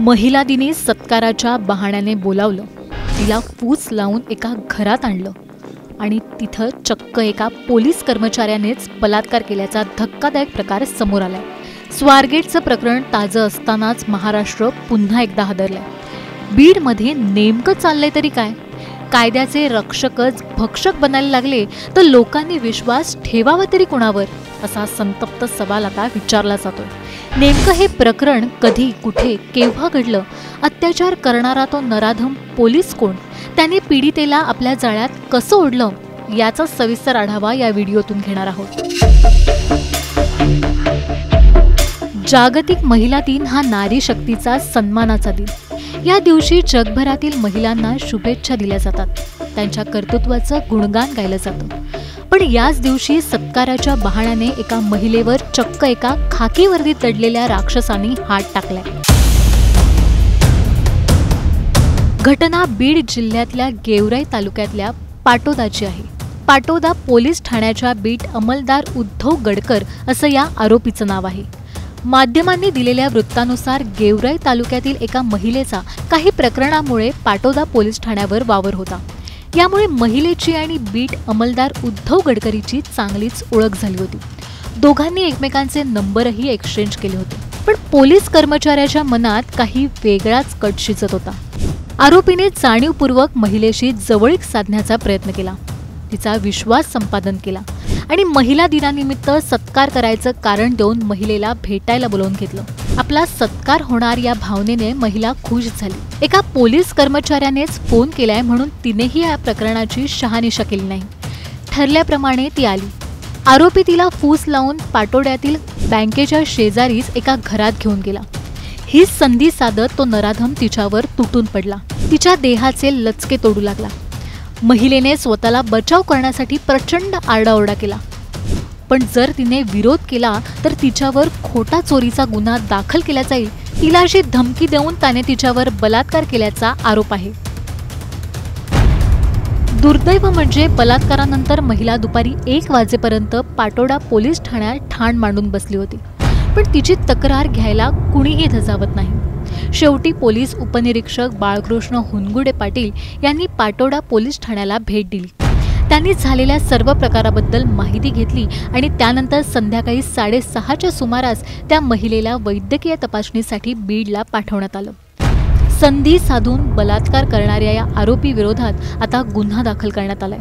महिला दिनी सत्काराच्या बहाण्याने बोलावलं, तिला फूस लावून एका घरात आणलं आणि तिथं चक्क एका पोलीस कर्मचाऱ्यानेच बलात्कार केल्याचा धक्कादायक प्रकार समोर आलाय। स्वारगेटचं प्रकरण ताजं असतानाच महाराष्ट्र पुन्हा एकदा हादरलाय। बीडमध्ये नेमकं चाललंय तरी काय? कायद्याचे रक्षकच भक्षक बनायला लागले तर लोकांनी विश्वास ठेवावा तरी कोणावर, असा संतप्त सवाल आता विचारला जातोय। नेमकं हे प्रकरण कधी, कुठे, केव्हा घडलं? अत्याचार करणारा तो नराधम पोलीस कोण? त्याने पीडितेला आपल्या जाळ्यात कसं ओढलं? याचा सविस्तर आढावा या व्हिडिओतून घेणार आहोत। जागतिक महिला दिन हा नारी शक्तीचा सन्मानाचा दिन। या दिवशी जगभरातील महिलांना शुभेच्छा दिल्या जातात, त्यांच्या कर्तृत्वाचं गुणगान गायलं जातं। पण याच दिवशी सत्काराच्या बहाण्याने एका महिलेवर चक्क एका खाकी वर्दीत दडलेल्या राक्षसाने हात टाकलाय। घटना बीड जिल्ह्यातल्या गेवराई तालुक्यातल्या पाटोदाची आहे। पाटोदा पोलीस ठाण्याच्या बीट अंमलदार उद्धव गडकर असं या आरोपीचं नाव आहे। माध्यमांनी दिलेल्या वृत्तानुसार गेवराई तालुक्यातील एका महिलेचा काही प्रकरणामुळे पाटोदा पोलीस ठाण्यावर वावर होता। यामुळे महिलेची आणि बीट अंमलदार उद्धव गडकरीची चांगलीच ओळख झाली होती। दोघांनी एकमेकांचे नंबरही एक्सचेंज केले होते। पण पोलीस कर्मचाऱ्याच्या मनात काही वेगळाच कट शिजत होता। आरोपीने जाणीवपूर्वक महिलेशी जवळीक साधण्याचा प्रयत्न केला, तिचा विश्वास संपादन केला आणि महिला दिनानिमित्त सत्कार करायचं कारण देऊन महिलेला भेटायला बोलावून घेतलं। आपला सत्कार होणार या भावनेने महिला खुश झाली। एका पोलीस कर्मचाऱ्यानेच फोन केलाय म्हणून तिनेही या प्रकरणाची शहानिशा केली नाही। ठरल्याप्रमाणे ती आली। आरोपी तिला फूस लावून पाटोड्यातील बँकेच्या शेजारीच एका घरात घेऊन गेला। ही संधी साधत तो नराधम तिच्यावर तुटून पडला, तिच्या देहाचे लचके तोडू लागला। महिलेने स्वतःला बचाव करण्यासाठी प्रचंड आरडाओरडा केला, पण जर तिने विरोध केला तर तिच्यावर खोटा चोरीचा गुन्हा दाखल केला जाईल। तिला अशी धमकी देऊन त्याने तिच्यावर बलात्कार केल्याचा आरोप आहे। दुर्दैव म्हणजे बलात्कारानंतर महिला दुपारी 1 वाजेपर्यंत पाटोदा पोलीस ठाण्यात ठाण मांडून बसली होती, पण तिची तक्रार घ्यायला कुणीही धजावत नाही। शेवटी पोलीस उपनिरीक्षक बाळकृष्ण हुनगुडे पाटील यांनी पाटोदा पोलीस ठाण्याला भेट दिली। त्यांनी झालेल्या सर्व प्रकाराबद्दल माहिती घेतली आणि त्यानंतर संध्याकाळी 6:30च्या सुमारास त्या महिलेला वैद्यकीय तपासणीसाठी बीडला पाठवण्यात आलं। संधी साधून बलात्कार करणाऱ्या या आरोपी विरोधात आता गुन्हा दाखल करण्यात आलाय।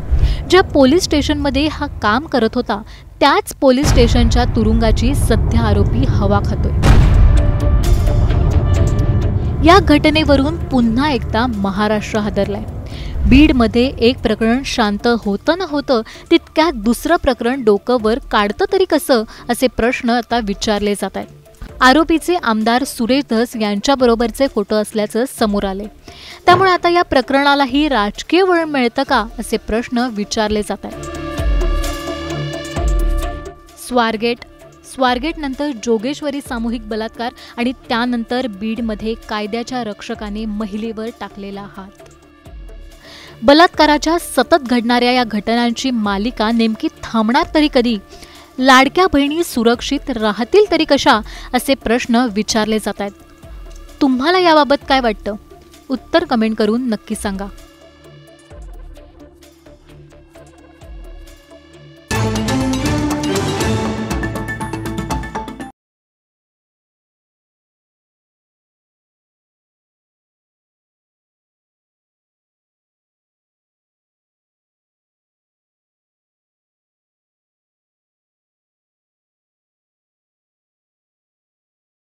ज्या पोलीस स्टेशनमध्ये हा काम करत होता त्याच पोलीस स्टेशनच्या तुरुंगाची सध्या आरोपी हवा खातोय। या घटनेवरून पुन्हा एकदा महाराष्ट्र हादरलाय। बीडमध्ये एक प्रकरण शांत होतं न होतं तितक्यात दुसरं प्रकरण डोकं वर काढतं तरी कसं, असे प्रश्न आता विचारले जात आहेत। आरोपीचे आमदार सुरेश धस यांच्याबरोबरचे फोटो असल्याचं समोर आले, त्यामुळे आता या प्रकरणालाही राजकीय वळण मिळतं का, असे प्रश्न विचारले जात आहेत। स्वारगेट नंतर जोगेश्वरी सामूहिक बलात्कार आणि त्यानंतर बीडमध्ये कायद्याच्या रक्षकाने महिलेवर टाकलेला हात। बलात्काराच्या सतत घडणाऱ्या या घटनांची मालिका नेमकी थांबणार तरी कधी? लाडक्या बहिणी सुरक्षित राहतील तरी कशा, असे प्रश्न विचारले जात आहेत। तुम्हाला याबाबत काय वाटतं? उत्तर कमेंट करून नक्की सांगा।